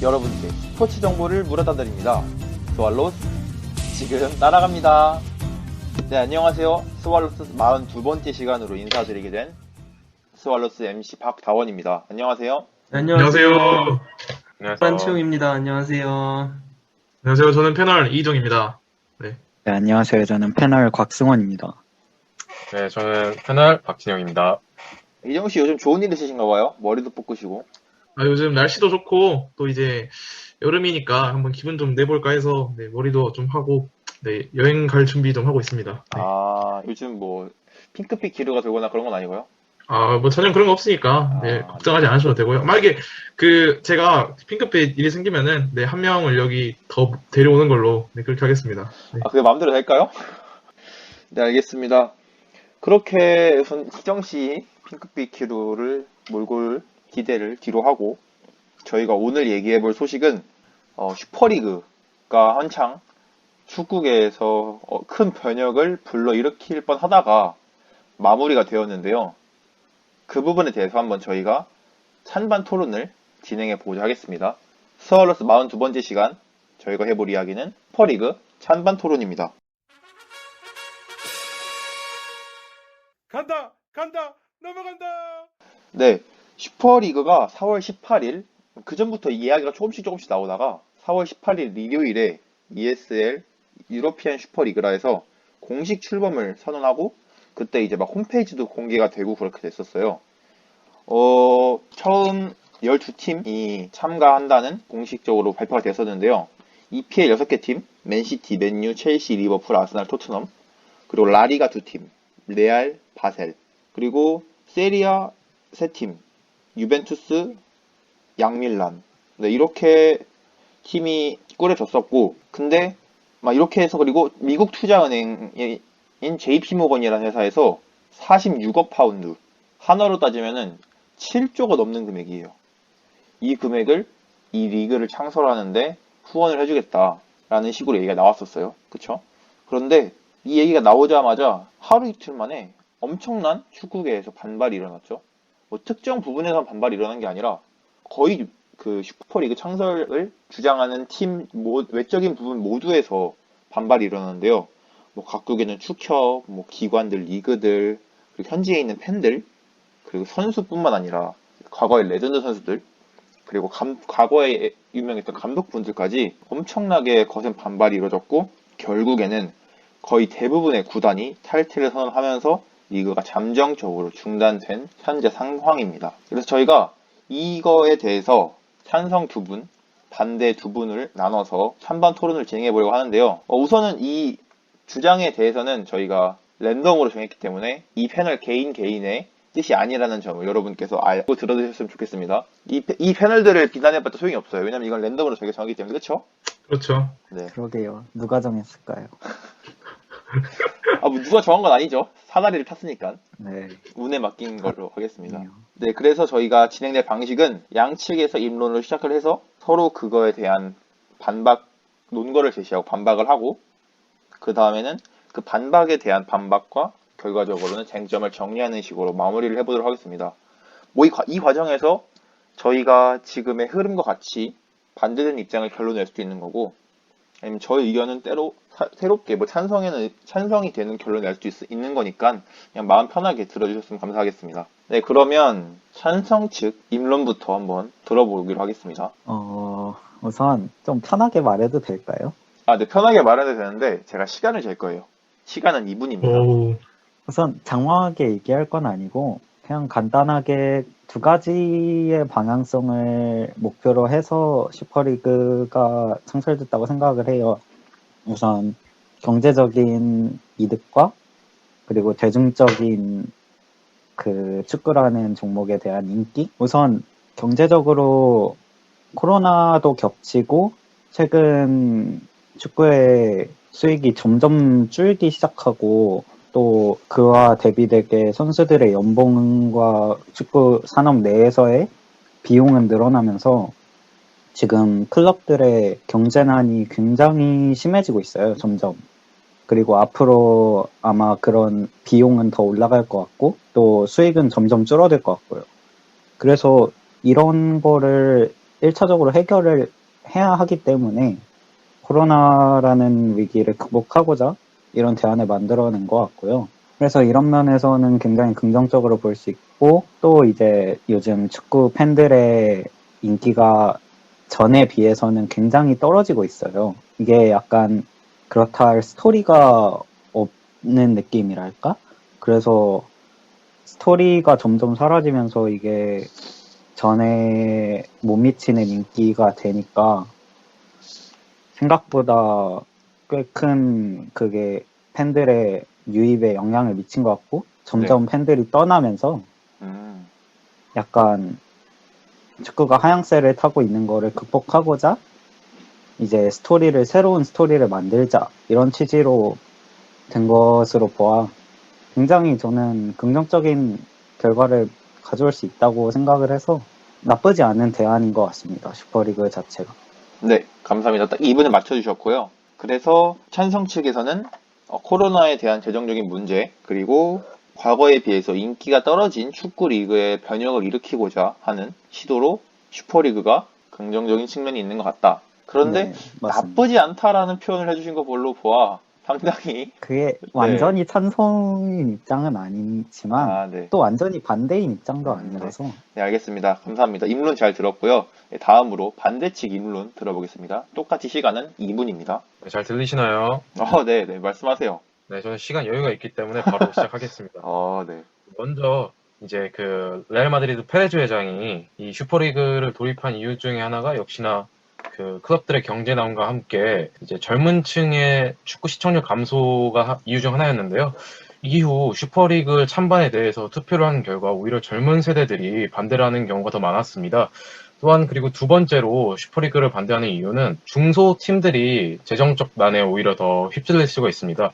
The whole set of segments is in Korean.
여러분께 스포츠 정보를 물어다 드립니다. 스왈로스 지금 날아갑니다. 네, 안녕하세요. 스왈로스 42번째 시간으로 인사드리게 된 스왈로스 MC 박다원입니다. 안녕하세요. 안녕하세요. 안녕하세요. 한치용입니다. 안녕하세요. 안녕하세요. 저는 패널 이종입니다. 네, 안녕하세요. 저는 패널 곽승원입니다. 네, 저는 패널 박진영입니다. 이정우씨 요즘 좋은 일 있으신가 봐요? 머리도 볶으시고. 요즘 날씨도 좋고 또 이제 여름이니까 한번 기분 좀 내볼까 해서 머리도 좀 하고 여행 갈 준비 좀 하고 있습니다. 네. 요즘 뭐 핑크빛 기류가 돌거나 그런 건 아니고요? 뭐 전혀 그런 거 없으니까 걱정하지 않으셔도 되고요. 만약에 제가 핑크빛 일이 생기면은 한 명을 여기 더 데려오는 걸로 그렇게 하겠습니다. 네. 그게 마음대로 될까요? 네, 알겠습니다. 그렇게 우선 희정씨 핑크빛 기류를 몰고 올 기대를 뒤로 하고 저희가 오늘 얘기해볼 소식은 슈퍼리그가 한창 축구계에서 큰 변혁을 불러일으킬 뻔하다가 마무리가 되었는데요. 그 부분에 대해서 한번 저희가 찬반 토론을 진행해 보고자 하겠습니다. 스왈로스 42번째 시간 저희가 해볼 이야기는 슈퍼리그 찬반 토론입니다. 간다! 넘어간다! 네, 슈퍼리그가 4월 18일, 그 전부터 이야기가 조금씩 나오다가 4월 18일 일요일에 ESL 유러피안 슈퍼리그라 해서 공식 출범을 선언하고 그때 이제 막 홈페이지도 공개가 되고 그렇게 됐었어요. 처음 12팀이 참가한다는 공식적으로 발표가 됐었는데요. EPL 6개 팀, 맨시티, 맨유, 첼시, 리버풀, 아스날, 토트넘, 그리고 라리가 2팀, 레알, 바셀, 그리고 세리아 3팀, 유벤투스, 양밀란. 네, 이렇게 팀이 꾸려졌었고, 근데 막 이렇게 해서 그리고 미국 투자은행인 JP모건이라는 회사에서 46억 파운드, 한화로 따지면은 7조가 넘는 금액이에요. 이 금액을 이 리그를 창설하는데 후원을 해주겠다라는 식으로 얘기가 나왔었어요. 그쵸? 그런데 이 얘기가 나오자마자 하루 이틀 만에 엄청난 축구계에서 반발이 일어났죠. 뭐 특정 부분에서 반발이 일어난 게 아니라 거의 그 슈퍼리그 창설을 주장하는 팀 외적인 부분 모두에서 반발이 일어났는데요. 뭐 각국에는 축협, 뭐 기관들, 리그들, 그리고 현지에 있는 팬들, 그리고 선수뿐만 아니라 과거의 레전드 선수들, 그리고 과거에 유명했던 감독분들까지 엄청나게 거센 반발이 이루어졌고 결국에는 거의 대부분의 구단이 탈퇴를 선언하면서 리그가 잠정적으로 중단된 현재 상황입니다. 그래서 저희가 이거에 대해서 찬성 2분, 반대 2분을 나눠서 찬반 토론을 진행해 보려고 하는데요. 우선은 이 주장에 대해서는 저희가 랜덤으로 정했기 때문에 이 패널 개인의 뜻이 아니라는 점을 여러분께서 알고 들어주셨으면 좋겠습니다. 이 패널들을 비난해봤자 소용이 없어요. 왜냐면 이건 랜덤으로 저희가 정하기 때문에. 그렇죠? 그렇죠. 네. 그러게요. 누가 정했을까요? 뭐 누가 정한 건 아니죠. 사다리를 탔으니까. 네. 운에 맡긴 걸로 하겠습니다. 그렇네요. 네, 그래서 저희가 진행될 방식은 양측에서 입론을 시작을 해서 서로 그거에 대한 논거를 제시하고 반박을 하고 그 다음에는 그 반박에 대한 반박과 결과적으로는 쟁점을 정리하는 식으로 마무리를 해보도록 하겠습니다. 뭐 이 과정에서 저희가 지금의 흐름과 같이 반대되는 입장을 결론낼 수도 있는 거고 아니면 저의 의견은 때로 새롭게 뭐 찬성이 되는 결론을 낼 수도 있는 거니까 그냥 마음 편하게 들어주셨으면 감사하겠습니다. 네, 그러면 찬성 측 입론부터 한번 들어보기로 하겠습니다. 우선 좀 편하게 말해도 될까요? 네, 편하게 말해도 되는데 제가 시간을 잴 거예요. 시간은 2분입니다. 우선 장황하게 얘기할 건 아니고 그냥 간단하게 2가지의 방향성을 목표로 해서 슈퍼리그가 창설됐다고 생각을 해요. 우선 경제적인 이득과 그리고 대중적인 그 축구라는 종목에 대한 인기. 우선 경제적으로 코로나도 겹치고 최근 축구의 수익이 점점 줄기 시작하고 또 그와 대비되게 선수들의 연봉과 축구 산업 내에서의 비용은 늘어나면서 지금 클럽들의 경제난이 굉장히 심해지고 있어요, 점점. 그리고 앞으로 아마 그런 비용은 더 올라갈 것 같고 또 수익은 점점 줄어들 것 같고요. 그래서 이런 거를 1차적으로 해결을 해야 하기 때문에 코로나라는 위기를 극복하고자 이런 대안을 만들어낸 것 같고요. 그래서 이런 면에서는 굉장히 긍정적으로 볼 수 있고, 또 이제 요즘 축구 팬들의 인기가 전에 비해서는 굉장히 떨어지고 있어요. 이게 약간 그렇다 할 스토리가 없는 느낌이랄까? 그래서 스토리가 점점 사라지면서 이게 전에 못 미치는 인기가 되니까 생각보다 꽤 큰 그게 팬들의 유입에 영향을 미친 것 같고, 점점 팬들이 떠나면서 약간 축구가 하향세를 타고 있는 거를 극복하고자 이제 새로운 스토리를 만들자, 이런 취지로 된 것으로 보아 굉장히 저는 긍정적인 결과를 가져올 수 있다고 생각을 해서 나쁘지 않은 대안인 것 같습니다. 슈퍼리그 자체가. 네, 감사합니다. 딱 2분을 맞춰주셨고요. 그래서 찬성 측에서는 코로나에 대한 재정적인 문제, 그리고 과거에 비해서 인기가 떨어진 축구 리그의 변혁을 일으키고자 하는 시도로 슈퍼리그가 긍정적인 측면이 있는 것 같다. 그런데 네, 맞습니다. 나쁘지 않다라는 표현을 해주신 거 뭘로 보아 상당히 그게 완전히 찬성인 입장은 아니지만 네. 또 완전히 반대인 입장도 아니라서. 네, 알겠습니다. 감사합니다. 입론 잘 들었고요. 네, 다음으로 반대측 입론 들어보겠습니다. 똑같이 시간은 2분입니다. 네, 잘 들리시나요? 네, 말씀하세요. 네, 저는 시간 여유가 있기 때문에 바로 시작하겠습니다. 네. 먼저 이제 그 레알 마드리드 페레즈 회장이 이 슈퍼리그를 도입한 이유 중에 하나가 역시나 그 클럽들의 경제 나움과 함께 이제 젊은 층의 축구 시청률 감소가 이유 중 하나였는데요. 이후 슈퍼리그 찬반에 대해서 투표를 한 결과 오히려 젊은 세대들이 반대를 하는 경우가 더 많았습니다. 또한 그리고 두 번째로 슈퍼리그를 반대하는 이유는 중소 팀들이 재정적 난에 오히려 더 휩쓸릴 수가 있습니다.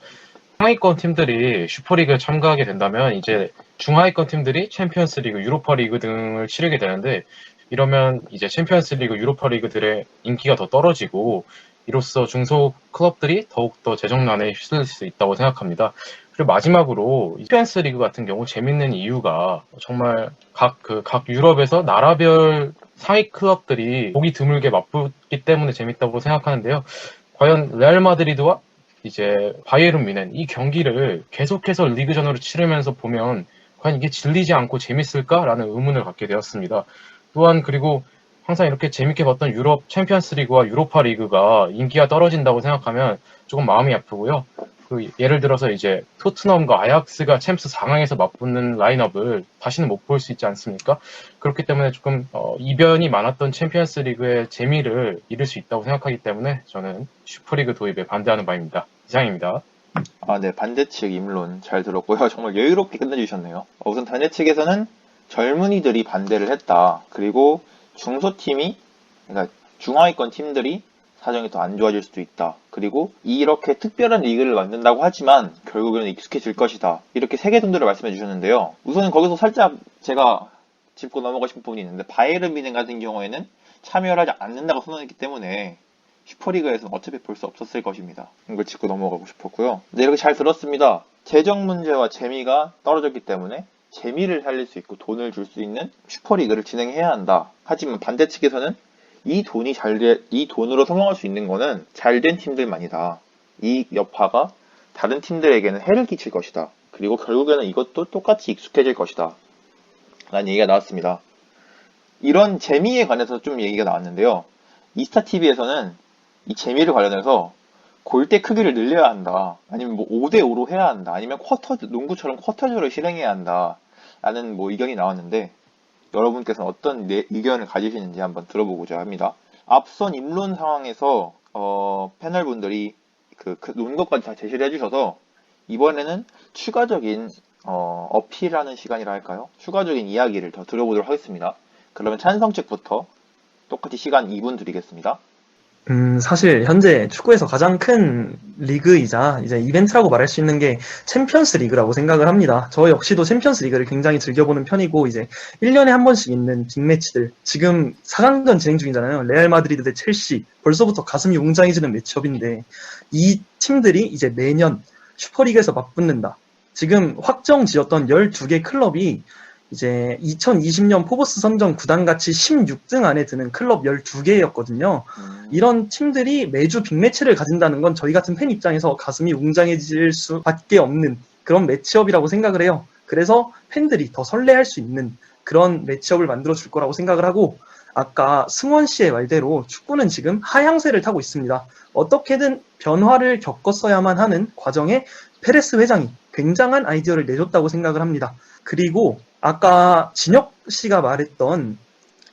상위권 팀들이 슈퍼리그에 참가하게 된다면 이제 중하위권 팀들이 챔피언스리그, 유로파리그 등을 치르게 되는데, 이러면 이제 챔피언스리그, 유로파리그들의 인기가 더 떨어지고 이로써 중소 클럽들이 더욱더 재정난에 휩쓸릴 수 있다고 생각합니다. 그리고 마지막으로 챔피언스리그 같은 경우 재밌는 이유가 정말 각 유럽에서 나라별 상위 클럽들이 보기 드물게 맞붙기 때문에 재밌다고 생각하는데요. 과연 레알 마드리드와 이제 바이에른 뮌헨 이 경기를 계속해서 리그전으로 치르면서 보면 과연 이게 질리지 않고 재밌을까라는 의문을 갖게 되었습니다. 또한 그리고 항상 이렇게 재밌게 봤던 유럽 챔피언스 리그와 유로파 리그가 인기가 떨어진다고 생각하면 조금 마음이 아프고요. 예를 들어서 이제 토트넘과 아약스가 챔스 4강에서 맞붙는 라인업을 다시는 못 볼 수 있지 않습니까? 그렇기 때문에 조금 이변이 많았던 챔피언스 리그의 재미를 잃을 수 있다고 생각하기 때문에 저는 슈퍼리그 도입에 반대하는 바입니다. 이상입니다. 네, 반대측 입론 잘 들었고요. 정말 여유롭게 끝내주셨네요. 우선 반대측에서는 젊은이들이 반대를 했다. 그리고 중소팀이, 그러니까 중하위권 팀들이 사정이 더 안 좋아질 수도 있다. 그리고 이렇게 특별한 리그를 만든다고 하지만 결국에는 익숙해질 것이다. 이렇게 세 개 정도를 말씀해 주셨는데요. 우선은 거기서 살짝 제가 짚고 넘어가고 싶은 부분이 있는데, 바이에른 뮌헨 같은 경우에는 참여를 하지 않는다고 선언했기 때문에 슈퍼리그에서는 어차피 볼 수 없었을 것입니다. 이걸 짚고 넘어가고 싶었고요. 네, 이렇게 잘 들었습니다. 재정 문제와 재미가 떨어졌기 때문에 재미를 살릴 수 있고 돈을 줄 수 있는 슈퍼리그를 진행해야 한다. 하지만 반대측에서는 이 돈으로 성공할 수 있는 거는 잘된 팀들만이다. 이 여파가 다른 팀들에게는 해를 끼칠 것이다. 그리고 결국에는 이것도 똑같이 익숙해질 것이다. 라는 얘기가 나왔습니다. 이런 재미에 관해서 좀 얘기가 나왔는데요. 이스타TV에서는 이 재미를 관련해서 골대 크기를 늘려야 한다. 아니면 5대5로 해야 한다. 아니면 농구처럼 쿼터제를 실행해야 한다. 라는 의견이 나왔는데, 여러분께서는 어떤 의견을 가지시는지 한번 들어보고자 합니다. 앞선 입론 상황에서 패널분들이 논 것까지 다 제시를 해주셔서 이번에는 추가적인 어필하는 시간이라 할까요? 추가적인 이야기를 더 들어보도록 하겠습니다. 그러면 찬성 측부터 똑같이 시간 2분 드리겠습니다. 사실 현재 축구에서 가장 큰 리그이자 이제 이벤트라고 말할 수 있는 게 챔피언스 리그라고 생각을 합니다. 저 역시도 챔피언스 리그를 굉장히 즐겨보는 편이고, 이제 1년에 한 번씩 있는 빅매치들, 지금 4강전 진행 중이잖아요. 레알 마드리드 대 첼시, 벌써부터 가슴이 웅장해지는 매치업인데, 이 팀들이 이제 매년 슈퍼리그에서 맞붙는다. 지금 확정 지었던 12개 클럽이 이제 2020년 포브스 선정 구단 가치 16등 안에 드는 클럽 12개였거든요. 이런 팀들이 매주 빅매치를 가진다는 건 저희 같은 팬 입장에서 가슴이 웅장해질 수밖에 없는 그런 매치업이라고 생각을 해요. 그래서 팬들이 더 설레할 수 있는 그런 매치업을 만들어 줄 거라고 생각을 하고, 아까 승원 씨의 말대로 축구는 지금 하향세를 타고 있습니다. 어떻게든 변화를 겪었어야만 하는 과정에 페레스 회장이 굉장한 아이디어를 내줬다고 생각을 합니다. 그리고 아까 진혁 씨가 말했던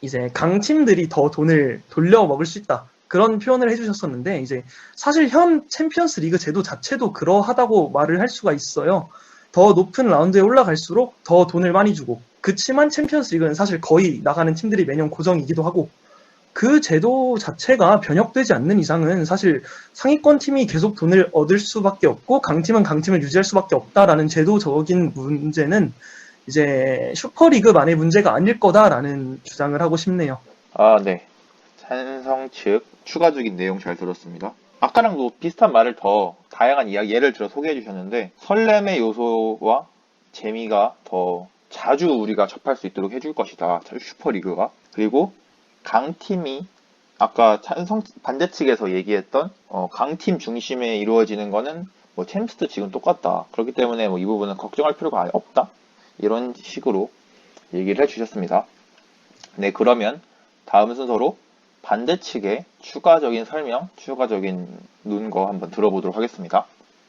이제 강팀들이 더 돈을 돌려 먹을 수 있다, 그런 표현을 해주셨었는데, 이제 사실 현 챔피언스 리그 제도 자체도 그러하다고 말을 할 수가 있어요. 더 높은 라운드에 올라갈수록 더 돈을 많이 주고, 그치만 챔피언스 리그는 사실 거의 나가는 팀들이 매년 고정이기도 하고, 그 제도 자체가 변혁되지 않는 이상은 사실 상위권 팀이 계속 돈을 얻을 수밖에 없고 강팀은 강팀을 유지할 수밖에 없다라는 제도적인 문제는 이제 슈퍼리그만의 문제가 아닐 거다라는 주장을 하고 싶네요. 네. 찬성 측 추가적인 내용 잘 들었습니다. 아까랑도 비슷한 말을 더 다양한 이야기, 예를 들어 소개해 주셨는데, 설렘의 요소와 재미가 더 자주 우리가 접할 수 있도록 해줄 것이다, 슈퍼리그가. 그리고 강팀이 아까 찬성 반대 측에서 얘기했던 강팀 중심에 이루어지는 거는 뭐 챔스도 지금 똑같다, 그렇기 때문에 뭐 이 부분은 걱정할 필요가 아예 없다, 이런 식으로 얘기를 해주셨습니다. 네, 그러면 다음 순서로 반대 측의 추가적인 설명, 추가적인 논거 한번 들어보도록 하겠습니다.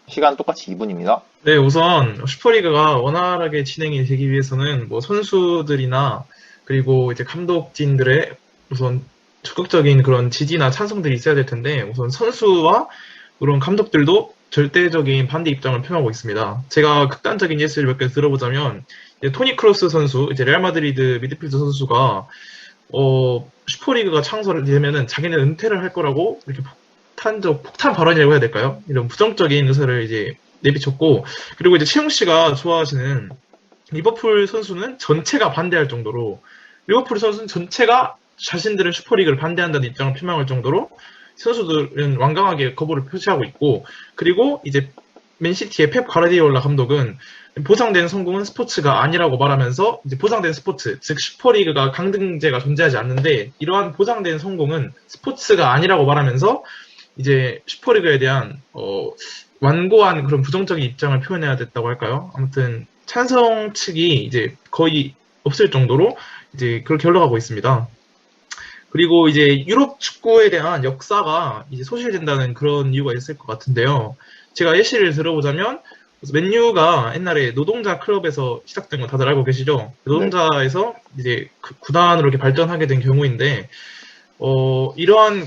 시간 똑같이 2분입니다. 네, 우선 슈퍼리그가 원활하게 진행이 되기 위해서는 뭐 선수들이나 그리고 이제 감독진들의 우선 적극적인 그런 지지나 찬성들이 있어야 될 텐데, 우선 선수와 그런 감독들도 절대적인 반대 입장을 표명하고 있습니다. 제가 극단적인 예시를 몇 개 들어보자면, 이제 토니 크로스 선수, 이제 레알 마드리드 미드필더 선수가 슈퍼리그가 창설되면은 자기는 은퇴를 할 거라고 이렇게 폭탄 발언이라고 해야 될까요? 이런 부정적인 의사를 이제 내비쳤고, 그리고 이제 채용 씨가 좋아하시는 리버풀 선수는 전체가 반대할 정도로, 리버풀 선수는 전체가 자신들은 슈퍼리그를 반대한다는 입장을 표명할 정도로 선수들은 완강하게 거부를 표시하고 있고, 그리고 이제 맨시티의 펩 가르디올라 감독은 보장된 성공은 스포츠가 아니라고 말하면서, 이제 보장된 스포츠, 즉 슈퍼리그가 강등제가 존재하지 않는데 이러한 보장된 성공은 스포츠가 아니라고 말하면서 이제 슈퍼리그에 대한 완고한 그런 부정적인 입장을 표현해야 됐다고 할까요? 아무튼 찬성 측이 이제 거의 없을 정도로 이제 그렇게 흘러가고 있습니다. 그리고 이제 유럽 축구에 대한 역사가 이제 소실된다는 그런 이유가 있을 것 같은데요. 제가 예시를 들어보자면, 맨유가 옛날에 노동자 클럽에서 시작된 거 다들 알고 계시죠? 노동자에서 이제 구단으로 이렇게 발전하게 된 경우인데, 이러한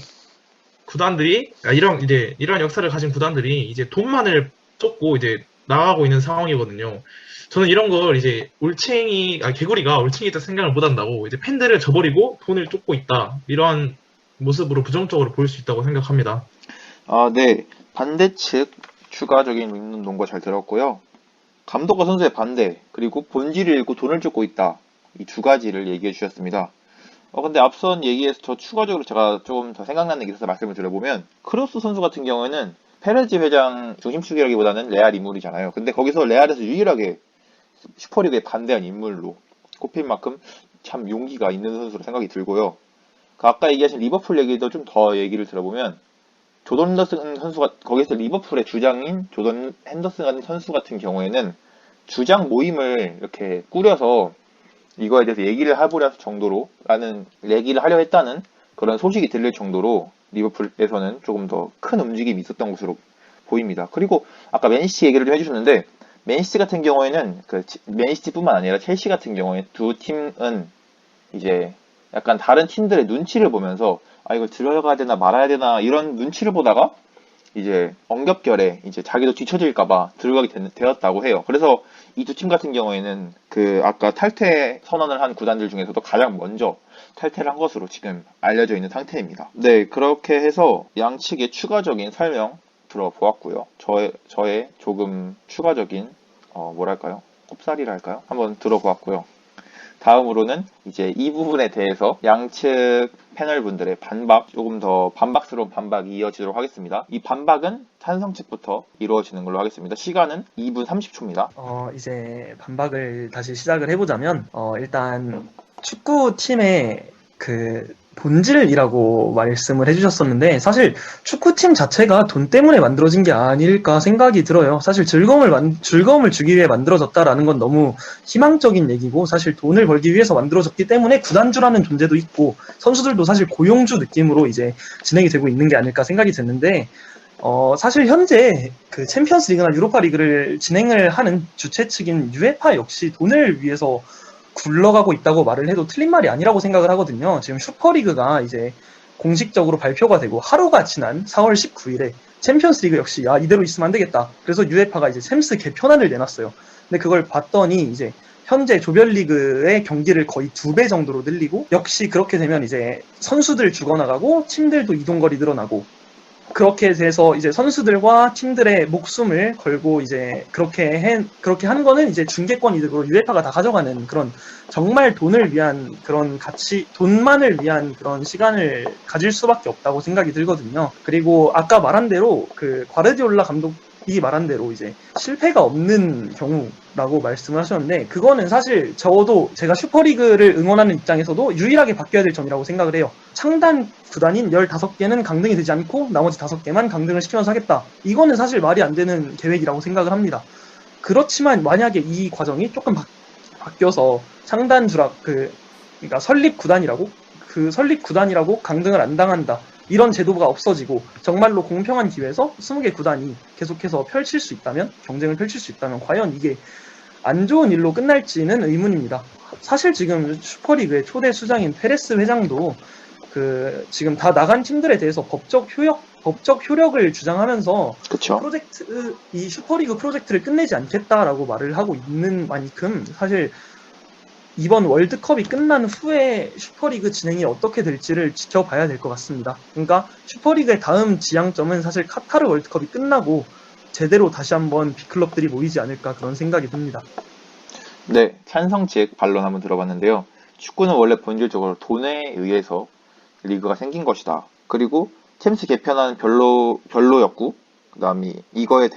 구단들이, 이러한 역사를 가진 구단들이 이제 돈만을 쫓고 이제 나가고 있는 상황이거든요. 저는 이런 걸 이제 개구리가 올챙이다 생각을 못 한다고, 이제 팬들을 저버리고 돈을 쫓고 있다, 이러한 모습으로 부정적으로 보일 수 있다고 생각합니다. 네. 반대 측 추가적인 논거 잘 들었고요. 감독과 선수의 반대, 그리고 본질을 잃고 돈을 쫓고 있다, 이 두 가지를 얘기해 주셨습니다. 근데 앞선 얘기에서 저 추가적으로 제가 좀 더 생각나는 게 있어서 말씀을 드려보면, 크로스 선수 같은 경우에는 페레즈 회장 중심축이라기보다는 레알 인물이잖아요. 근데 거기서 레알에서 유일하게 슈퍼리그에 반대한 인물로 꼽힌 만큼 참 용기가 있는 선수로 생각이 들고요. 아까 얘기하신 리버풀 얘기도 좀 더 얘기를 들어보면, 조던 핸더슨 선수가 거기서 리버풀의 주장인 조던 핸더슨 같은 선수 같은 경우에는 주장 모임을 이렇게 꾸려서 이거에 대해서 얘기를 해보려 정도로라는 얘기를 하려 했다는 그런 소식이 들릴 정도로 리버풀에서는 조금 더 큰 움직임이 있었던 것으로 보입니다. 그리고 아까 맨시티 얘기를 좀 해주셨는데, 맨시티 같은 경우에는 맨시티뿐만 아니라 첼시 같은 경우에 두 팀은 이제 약간 다른 팀들의 눈치를 보면서 이걸 들어가야 되나 말아야 되나 이런 눈치를 보다가 이제 엉겹결에 이제 자기도 뒤처질까봐 들어가게 되었다고 해요. 그래서 이 두 팀 같은 경우에는 아까 탈퇴 선언을 한 구단들 중에서도 가장 먼저 탈퇴를 한 것으로 지금 알려져 있는 상태입니다. 네, 그렇게 해서 양측의 추가적인 설명 들어보았고요. 저의 조금 추가적인 꼽사리라 할까요? 한번 들어보았고요. 다음으로는 이제 이 부분에 대해서 양측 패널분들의 조금 더 반박스러운 반박이 이어지도록 하겠습니다. 이 반박은 찬성 측부터 이루어지는 걸로 하겠습니다. 시간은 2분 30초입니다. 이제 반박을 다시 시작을 해보자면, 일단 축구팀의 그 본질이라고 말씀을 해주셨었는데, 사실 축구팀 자체가 돈 때문에 만들어진 게 아닐까 생각이 들어요. 사실 즐거움을 주기 위해 만들어졌다라는 건 너무 희망적인 얘기고, 사실 돈을 벌기 위해서 만들어졌기 때문에 구단주라는 존재도 있고, 선수들도 사실 고용주 느낌으로 이제 진행이 되고 있는 게 아닐까 생각이 드는데, 사실 현재 그 챔피언스 리그나 유로파 리그를 진행을 하는 주최 측인 UEFA 역시 돈을 위해서 굴러가고 있다고 말을 해도 틀린 말이 아니라고 생각을 하거든요. 지금 슈퍼리그가 이제 공식적으로 발표가 되고 하루가 지난 4월 19일에 챔피언스 리그 역시 이대로 있으면 안 되겠다. 그래서 UEFA가 이제 챔스 개편안을 내놨어요. 근데 그걸 봤더니 이제 현재 조별리그의 경기를 거의 2배 정도로 늘리고, 역시 그렇게 되면 이제 선수들 죽어나가고 팀들도 이동거리 늘어나고, 그렇게 돼서 이제 선수들과 팀들의 목숨을 걸고 이제 그렇게 한 거는 이제 중계권 이득으로 UEFA가 다 가져가는 그런, 정말 돈을 위한 그런 돈만을 위한 그런 시간을 가질 수밖에 없다고 생각이 들거든요. 그리고 아까 말한 대로 그 과르디올라 감독이 말한 대로 이제 실패가 없는 경우라고 말씀을 하셨는데, 그거는 사실 제가 슈퍼리그를 응원하는 입장에서도 유일하게 바뀌어야 될 점이라고 생각을 해요. 창단 구단인 15개는 강등이 되지 않고 나머지 5개만 강등을 시키면서 하겠다. 이거는 사실 말이 안 되는 계획이라고 생각을 합니다. 그렇지만 만약에 이 과정이 조금 바뀌어서 창단 그러니까 설립 구단이라고 강등을 안 당한다, 이런 제도가 없어지고 정말로 공평한 기회에서 20개 구단이 계속해서 경쟁을 펼칠 수 있다면 과연 이게 안 좋은 일로 끝날지는 의문입니다. 사실 지금 슈퍼리그의 초대 수장인 페레스 회장도 지금 다 나간 팀들에 대해서 법적 효력을 주장하면서 그쵸? 이 슈퍼리그 프로젝트를 끝내지 않겠다라고 말을 하고 있는 만큼, 사실 이번 월드컵이 끝난 후에 슈퍼리그 진행이 어떻게 될지를 지켜봐야 될 것 같습니다. 그러니까 슈퍼리그의 다음 지향점은 사실 카타르 월드컵이 끝나고 제대로 다시 한번 빅클럽들이 모이지 않을까, 그런 생각이 듭니다. 네, 찬성 측 반론 한번 들어봤는데요. 축구는 원래 본질적으로 돈에 의해서 리그가 생긴 것이다. 그리고 챔스 개편안은 별로였고, 그 다음에 이거에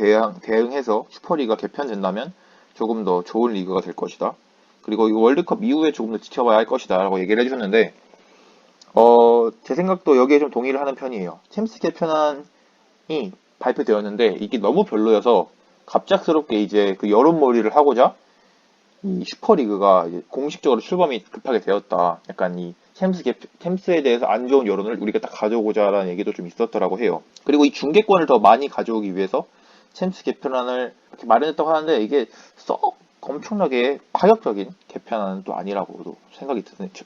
대응해서 슈퍼리그가 개편된다면 조금 더 좋은 리그가 될 것이다. 그리고 이 월드컵 이후에 조금 더 지켜봐야 할 것이다 라고 얘기를 해주셨는데, 제 생각도 여기에 좀 동의를 하는 편이에요. 챔스 개편안이 발표되었는데 이게 너무 별로여서 갑작스럽게 이제 그 여론몰이를 하고자 이 슈퍼리그가 이제 공식적으로 출범이 급하게 되었다. 약간 이 챔스에 대해서 안 좋은 여론을 우리가 딱 가져오고자라는 얘기도 좀 있었더라고 해요. 그리고 이 중계권을 더 많이 가져오기 위해서 챔스 개편안을 이렇게 마련했다고 하는데, 이게 썩 엄청나게 파격적인 개편안은 또 아니라고도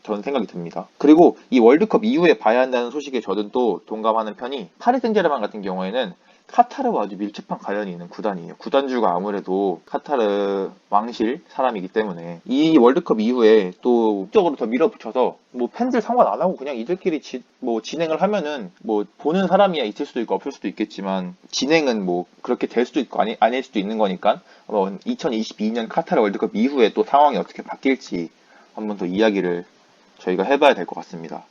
저는 생각이 듭니다. 그리고 이 월드컵 이후에 봐야 한다는 소식에 저는 또 동감하는 편이, 파리 생제르맹 같은 경우에는 카타르와 아주 밀접한 관련이 있는 구단이에요. 구단주가 아무래도 카타르 왕실 사람이기 때문에 이 월드컵 이후에 또 적으로 더 밀어붙여서 뭐 팬들 상관 안 하고 그냥 이들끼리 진행을 하면은 뭐 보는 사람이야 있을 수도 있고 없을 수도 있겠지만, 진행은 뭐 그렇게 될 수도 있고 아닐 수도 있는 거니까 2022년 카타르 월드컵 이후에 또 상황이 어떻게 바뀔지 한번 더 이야기를 저희가 해봐야 될 것 같습니다.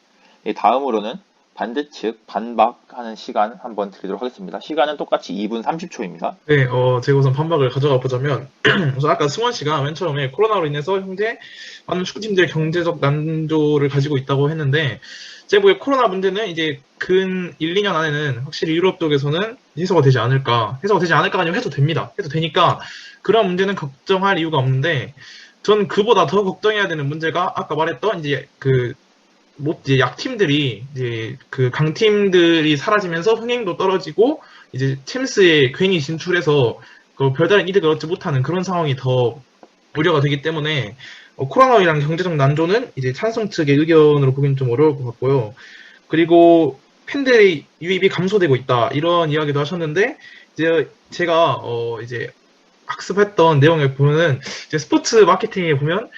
다음으로는 반대측 반박하는 시간 한번 드리도록 하겠습니다. 시간은 똑같이 2분 30초입니다. 네, 제가 우선 반박을 가져가 보자면, 우선 아까 승원 씨가 맨 처음에 코로나로 인해서 현재 많은 축구팀들의 경제적 난조를 가지고 있다고 했는데, 제 보기에 코로나 문제는 이제 근 1, 2년 안에는 확실히 유럽 쪽에서는 해소가 되지 않을까 아니면 해도 됩니다. 해도 되니까 그런 문제는 걱정할 이유가 없는데, 전 그보다 더 걱정해야 되는 문제가 아까 말했던 이제 이제 약팀들이 이제 그 강팀들이 사라지면서 흥행도 떨어지고 이제 챔스에 괜히 진출해서 그 별다른 이득을 얻지 못하는 그런 상황이 더 우려가 되기 때문에 코로나19랑 경제적 난조는 이제 찬성 측의 의견으로 보기는 좀 어려울 것 같고요. 그리고 팬들의 유입이 감소되고 있다, 이런 이야기도 하셨는데, 이제 제가 이제 학습했던 내용을 보면은 이제 스포츠 마케팅에 보면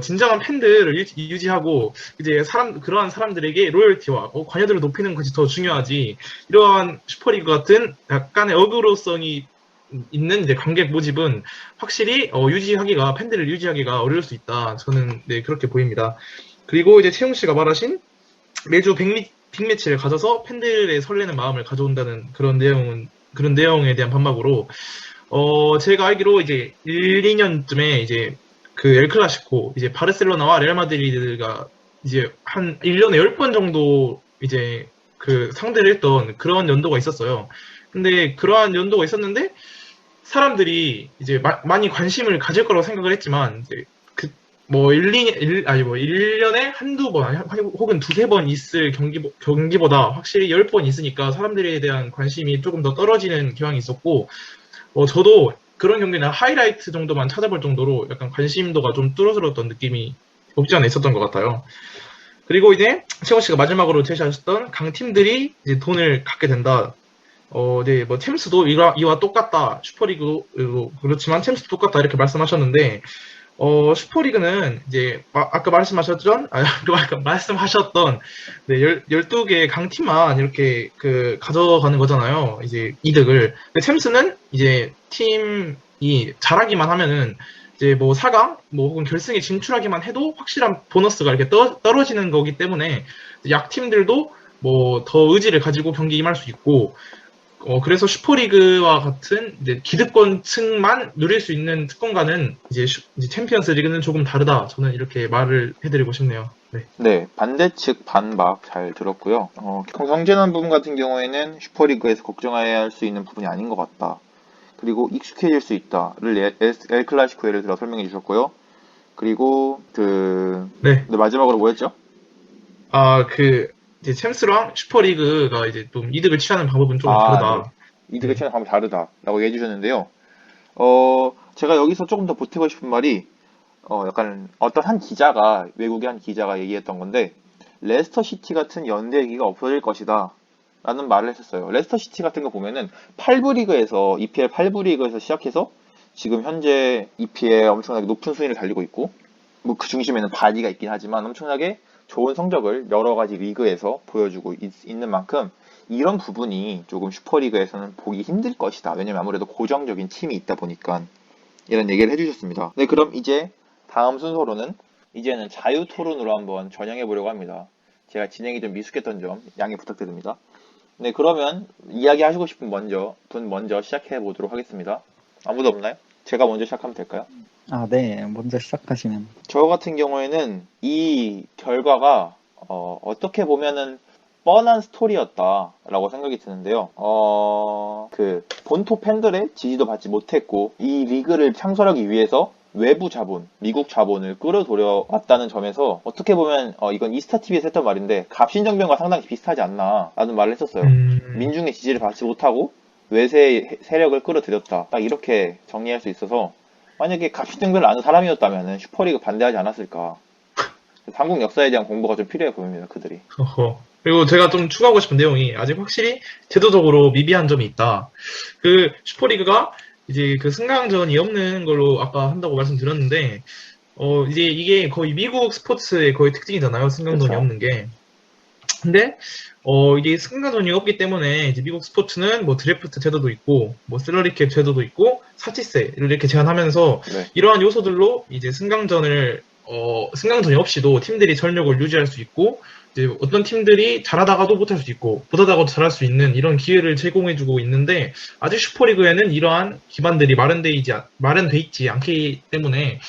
진정한 팬들을 유지하고 이제 그러한 사람들에게 로열티와 관여도를 높이는 것이 더 중요하지, 이러한 슈퍼리그 같은 약간의 어그로성이 있는 이제 관객 모집은 확실히 유지하기가 팬들을 유지하기가 어려울 수 있다. 저는 네, 그렇게 보입니다. 그리고 이제 채용 씨가 말하신 매주 빅매치를 가져서 팬들의 설레는 마음을 가져온다는 그런 내용에 대한 반박으로 제가 알기로 이제 1, 2년쯤에 이제 그 엘클라시코 이제 바르셀로나와 레알 마드리드가 이제 한 1년에 10번 정도 이제 그 상대를 했던 그런 연도가 있었어요. 근데 그러한 연도가 있었는데 사람들이 이제 많이 관심을 가질 거라고 생각을 했지만 이제 뭐 1년에 한두 번 혹은 두세 번 있을 경기보다 확실히 10번 있으니까 사람들에 대한 관심이 조금 더 떨어지는 경향이 있었고 저도 그런 경기는 하이라이트 정도만 찾아볼 정도로 약간 관심도가 좀 줄어들었던 느낌이 없지 않아 있었던 것 같아요. 그리고 이제 채원 씨가 마지막으로 제시하셨던 강팀들이 이제 돈을 갖게 된다. 네, 뭐 챔스도 이와 똑같다. 슈퍼리그도 그렇지만 챔스도 똑같다 이렇게 말씀하셨는데 슈퍼리그는 이제 아까 말씀하셨던 네, 12개의 강팀만 이렇게 그 가져가는 거잖아요. 이제 이득을. 근데 챔스는 이제 팀이 잘하기만 하면은 이제 뭐 4강 뭐 혹은 결승에 진출하기만 해도 확실한 보너스가 이렇게 떨어지는 거기 때문에 약팀들도 뭐 더 의지를 가지고 경기에 임할 수 있고 그래서 슈퍼리그와 같은 이제 기득권층만 누릴 수 있는 특권과는 이제 챔피언스 리그는 조금 다르다. 저는 이렇게 말을 해드리고 싶네요. 네. 네, 반대측 반박 잘 들었고요. 성전환 부분 같은 경우에는 슈퍼리그에서 걱정해야 할 수 있는 부분이 아닌 것 같다. 그리고 익숙해질 수 있다를 엘 클라시코 예를 들어 설명해 주셨고요. 그리고 네. 마지막으로 뭐였죠? 이제 챔스랑 슈퍼리그가 이제 좀 이득을 취하는 방법은 조금 다르다. 네. 이득을 취하는 방법이 다르다라고 얘기해 주셨는데요. 제가 여기서 조금 더 보태고 싶은 말이 약간 어떤 외국의 한 기자가 얘기했던 건데 레스터 시티 같은 연대 얘기가 없어질 것이다 라는 말을 했었어요. 레스터 시티 같은 거 보면은 8부 리그에서 EPL 8부 리그에서 시작해서 지금 현재 EPL 엄청나게 높은 순위를 달리고 있고 뭐 그 중심에는 바디가 있긴 하지만 엄청나게 좋은 성적을 여러 가지 리그에서 보여주고 있는 만큼 이런 부분이 조금 슈퍼리그에서는 보기 힘들 것이다. 왜냐면 아무래도 고정적인 팀이 있다 보니까 이런 얘기를 해주셨습니다. 네, 그럼 이제 다음 순서로는 이제는 자유 토론으로 한번 전향해 보려고 합니다. 제가 진행이 좀 미숙했던 점 양해 부탁드립니다. 네, 그러면 이야기하시고 싶은 분 먼저 시작해 보도록 하겠습니다. 아무도 없나요? 제가 먼저 시작하면 될까요? 네, 먼저 시작하시면. 저 같은 경우에는 이 결과가 어떻게 보면은 뻔한 스토리였다라고 생각이 드는데요. 그 본토 팬들의 지지도 받지 못했고 이 리그를 창설하기 위해서 외부 자본, 미국 자본을 끌어들여 왔다는 점에서 어떻게 보면 이건 이스타TV에서 했던 말인데 갑신정변과 상당히 비슷하지 않나 라는 말을 했었어요. 민중의 지지를 받지 못하고 외세 세력을 끌어들였다. 딱 이렇게 정리할 수 있어서 만약에 갑신정변을 아는 사람이었다면 슈퍼리그 반대하지 않았을까. 한국 역사에 대한 공부가 좀 필요해 보입니다. 그들이. 그리고 제가 좀 추가하고 싶은 내용이 아직 확실히 제도적으로 미비한 점이 있다. 그 슈퍼리그가 이제 그 승강전이 없는 걸로 아까 한다고 말씀드렸는데 이제 이게 거의 미국 스포츠의 거의 특징이잖아요. 승강전이 그쵸. 없는 게. 근데 이게 승강전이 없기 때문에 이제 미국 스포츠는 뭐 드래프트 제도도 있고 뭐 셀러리캡 제도도 있고 사치세를 이렇게 제한하면서 네. 이러한 요소들로 이제 승강전이 없이도 팀들이 전력을 유지할 수 있고 이제 어떤 팀들이 잘하다가도 못할 수 있고 못하다가도 잘할 수 있는 이런 기회를 제공해주고 있는데 아직 슈퍼리그에는 이러한 기반들이 마련돼 있지 않기 때문에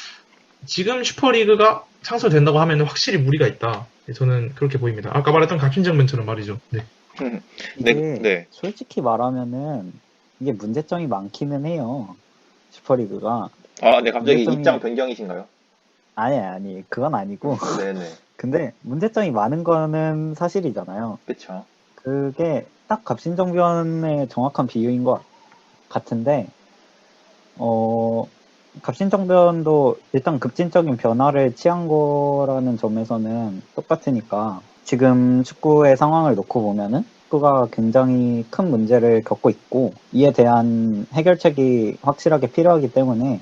지금 슈퍼리그가 창설된다고 하면 확실히 무리가 있다. 저는 그렇게 보입니다. 아까 말했던 갑신정변처럼 말이죠. 네. 이게 네. 솔직히 말하면은 이게 문제점이 많기는 해요. 슈퍼리그가. 네, 갑자기 문제점이- 입장 변경이신가요? 아니, 그건 아니고. 네네. 근데 문제점이 많은 거는 사실이잖아요. 그쵸. 그게 딱 갑신정변의 정확한 비유인 것 같은데, 갑신정변도 일단 급진적인 변화를 취한 거라는 점에서는 똑같으니까 지금 축구의 상황을 놓고 보면은 축구가 굉장히 큰 문제를 겪고 있고 이에 대한 해결책이 확실하게 필요하기 때문에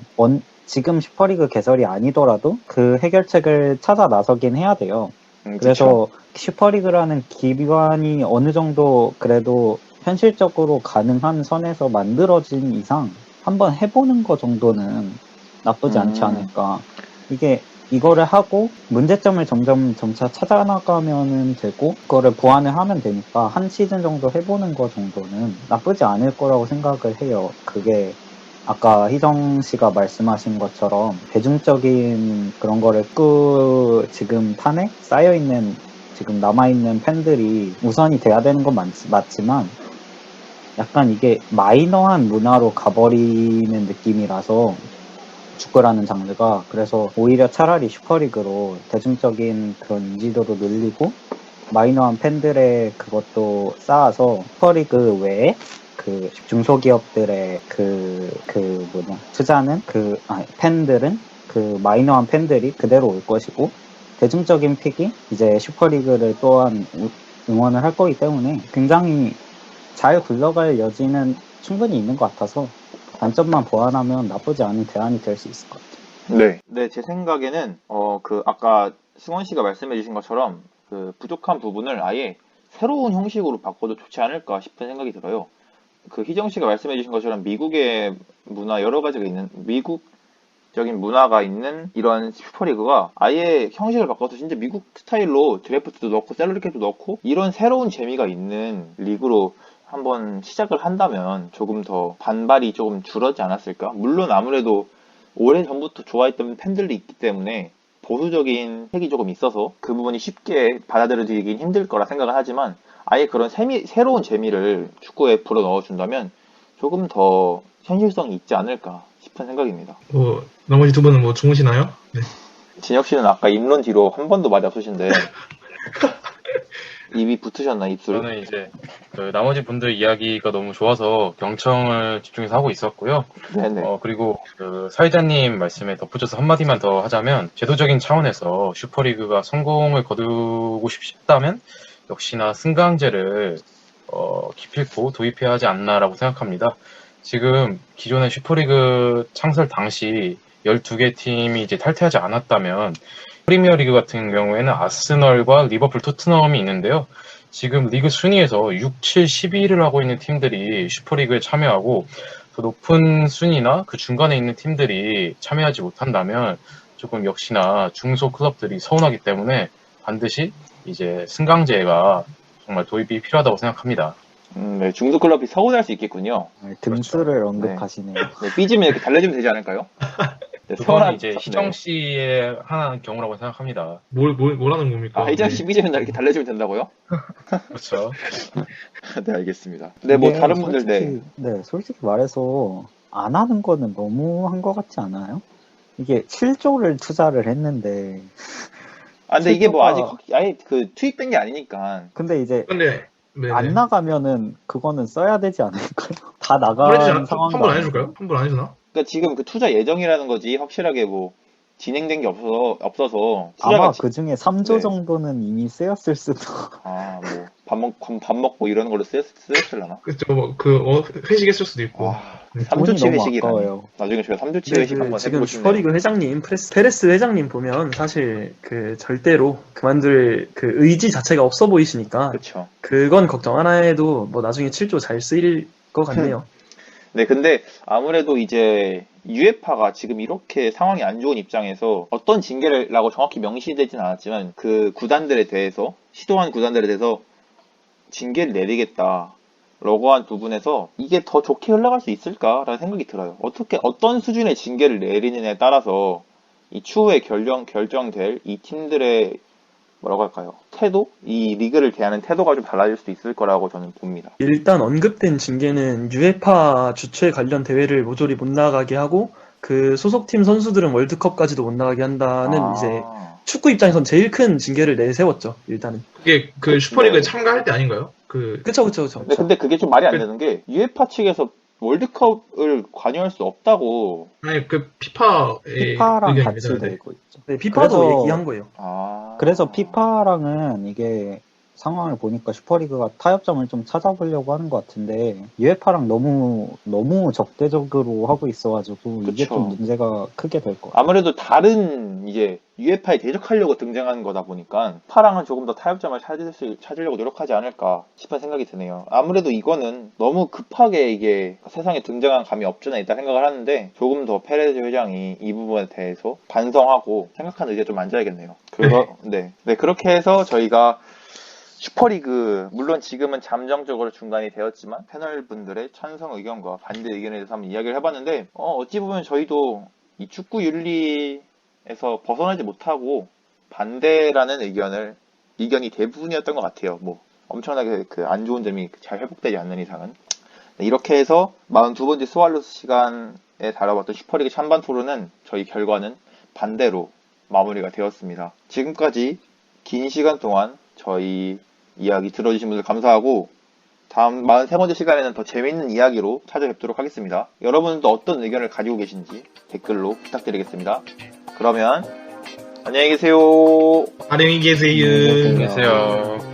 지금 슈퍼리그 개설이 아니더라도 그 해결책을 찾아 나서긴 해야 돼요. 그래서 슈퍼리그라는 기관이 어느 정도 그래도 현실적으로 가능한 선에서 만들어진 이상 한번 해보는 거 정도는 나쁘지 않지 음. 않을까. 이거를 하고 문제점을 점차 찾아나가면은 되고 그거를 보완을 하면 되니까 한 시즌 정도 해보는 거 정도는 나쁘지 않을 거라고 생각을 해요. 그게 아까 희정 씨가 말씀하신 것처럼 대중적인 그런 거를 지금 판에 쌓여있는 지금 남아있는 팬들이 우선이 돼야 되는 건 맞지만 약간 이게 마이너한 문화로 가버리는 느낌이라서 축구라는 장르가 그래서 오히려 차라리 슈퍼리그로 대중적인 그런 인지도도 늘리고 마이너한 팬들의 그것도 쌓아서 슈퍼리그 외에 그 중소기업들의 투자는 팬들은 그 마이너한 팬들이 그대로 올 것이고 대중적인 픽이 이제 슈퍼리그를 또한 응원을 할 거기 때문에 굉장히 잘 굴러갈 여지는 충분히 있는 것 같아서 단점만 보완하면 나쁘지 않은 대안이 될 수 있을 것 같아요. 네, 제 생각에는 아까 승원 씨가 말씀해 주신 것처럼 그 부족한 부분을 아예 새로운 형식으로 바꿔도 좋지 않을까 싶은 생각이 들어요. 그 희정 씨가 말씀해 주신 것처럼 미국의 문화 여러 가지가 있는 미국적인 문화가 있는 이런 슈퍼리그가 아예 형식을 바꿔서 진짜 미국 스타일로 드래프트도 넣고 셀러리캡도 넣고 이런 새로운 재미가 있는 리그로 한번 시작을 한다면 조금 더 반발이 조금 줄었지 않았을까? 물론 아무래도 오래전부터 좋아했던 팬들도 있기 때문에 보수적인 색이 조금 있어서 그 부분이 쉽게 받아들여지긴 힘들 거라 생각을 하지만 아예 그런 새로운 재미를 축구에 불어 넣어준다면 조금 더 현실성이 있지 않을까 싶은 생각입니다. 나머지 두 분은 뭐 주무시나요? 네. 진혁 씨는 아까 입론 뒤로 한 번도 말이 없으신데 입이 붙으셨나 입술? 저는 이제 그 나머지 분들 이야기가 너무 좋아서 경청을 집중해서 하고 있었고요. 네네. 그리고 그 사회자님 말씀에 덧붙여서 한마디만 더 하자면 제도적인 차원에서 슈퍼리그가 성공을 거두고 싶다면 역시나 승강제를 기필코 도입해야 하지 않나라고 생각합니다. 지금 기존의 슈퍼리그 창설 당시 12개 팀이 이제 탈퇴하지 않았다면 프리미어리그 같은 경우에는 아스널과 리버풀, 토트넘이 있는데요. 지금 리그 순위에서 6, 7, 12위를 하고 있는 팀들이 슈퍼리그에 참여하고 더 높은 순위나 그 중간에 있는 팀들이 참여하지 못한다면 조금 역시나 중소 클럽들이 서운하기 때문에 반드시 이제 승강제가 정말 도입이 필요하다고 생각합니다. 네, 중소 클럽이 서운할 수 있겠군요. 등수를 언급하시네요. 네, 삐지면 이렇게 달래주면 되지 않을까요? 네, 그건 이제 네. 희정 씨의 하나 경우라고 생각합니다. 뭐라는 겁니까? 희정 씨 삐지면 이렇게 달래주면 된다고요? 그렇죠. 네, 알겠습니다. 네, 뭐 이게 다른 분들 솔직히 말해서 안 하는 거는 너무 한 것 같지 않아요? 이게 7조를 투자를 했는데 근데 이게 뭐 아직 실제가- 아예 그 투입된 게 아니니까. 근데 이제 근데 네. 안 나가면은 그거는 써야 되지 않을까요? 다 환불 나간 상황도 환불 안 아니고. 해줄까요? 환불 안 해주나? 그러니까 지금 그 투자 예정이라는 거지 확실하게 뭐 진행된 게 없어서 아마 투자가 그 중에 3조 네. 정도는 이미 쓰였을 수도. 뭐 밥 먹고 이러는 걸로 쓰였을라나? 그쵸, 회식했을 수도 있고. 네. 3주치 돈이 너무 회식이라니. 아까워요. 나중에 저희가 3주치 네, 회식 한번 지금 해보고 싶네요. 슈퍼리그 회장님, 페레스 회장님 보면 사실 그 절대로 그만둘 그 의지 자체가 없어 보이시니까 그렇죠. 그건 걱정 안 해도 뭐 나중에 7조 잘 쓰일 것 같네요. 네, 근데 아무래도 이제 UEFA가 지금 이렇게 상황이 안 좋은 입장에서 어떤 징계라고 정확히 명시되진 않았지만 그 구단들에 대해서 시도한 구단들에 대해서 징계를 내리겠다라고 한 부분에서 이게 더 좋게 흘러갈 수 있을까라는 생각이 들어요. 어떤 수준의 징계를 내리느냐에 따라서 이 추후에 결정될 이 팀들의 뭐라고 할까요? 태도? 이 리그를 대하는 태도가 좀 달라질 수도 있을 거라고 저는 봅니다. 일단 언급된 징계는 유에파 주최 관련 대회를 모조리 못 나가게 하고 그 소속팀 선수들은 월드컵까지도 못 나가게 한다는 이제 축구 입장에선 제일 큰 징계를 내세웠죠. 일단은. 그게 그 슈퍼리그에 네. 참가할 때 아닌가요? 그쵸. 근데 그게 좀 말이 안 되는 게 UEFA 측에서 월드컵을 관여할 수 없다고. 아니 그 피파의 피파랑 의견입니다. 같이 네. 되고 있죠. 네, 피파도 그래서- 얘기한 거예요. 그래서 피파랑은 이게 상황을 보니까 슈퍼리그가 타협점을 좀 찾아보려고 하는 것 같은데 UEFA랑 너무 적대적으로 하고 있어가지고 이게 그쵸. 좀 문제가 크게 될 것 같아요. 아무래도 다른 이제 UEFA에 대적하려고 등장하는 거다 보니까 파랑은 조금 더 타협점을 찾으려고 노력하지 않을까 싶은 생각이 드네요. 아무래도 이거는 너무 급하게 이게 세상에 등장한 감이 없잖아 있다 생각을 하는데 조금 더 페레즈 회장이 이 부분에 대해서 반성하고 생각하는 의지가 좀 많아야겠네요. 네, 그렇게 해서 저희가 슈퍼리그 물론 지금은 잠정적으로 중단이 되었지만 패널분들의 찬성 의견과 반대 의견에 대해서 한번 이야기를 해봤는데 어찌 보면 저희도 이 축구 윤리에서 벗어나지 못하고 반대라는 의견이 대부분이었던 것 같아요. 뭐 엄청나게 그 안 좋은 점이 잘 회복되지 않는 이상은. 네, 이렇게 해서 42번째 스왈로스 시간에 다뤄봤던 슈퍼리그 찬반 토론은 저희 결과는 반대로 마무리가 되었습니다. 지금까지 긴 시간 동안 저희 이야기 들어주신 분들 감사하고 다음 43번째 시간에는 더 재밌는 이야기로 찾아뵙도록 하겠습니다. 여러분도 어떤 의견을 가지고 계신지 댓글로 부탁드리겠습니다. 그러면 안녕히 계세요. 안녕히 계세요. 안녕히 계세요.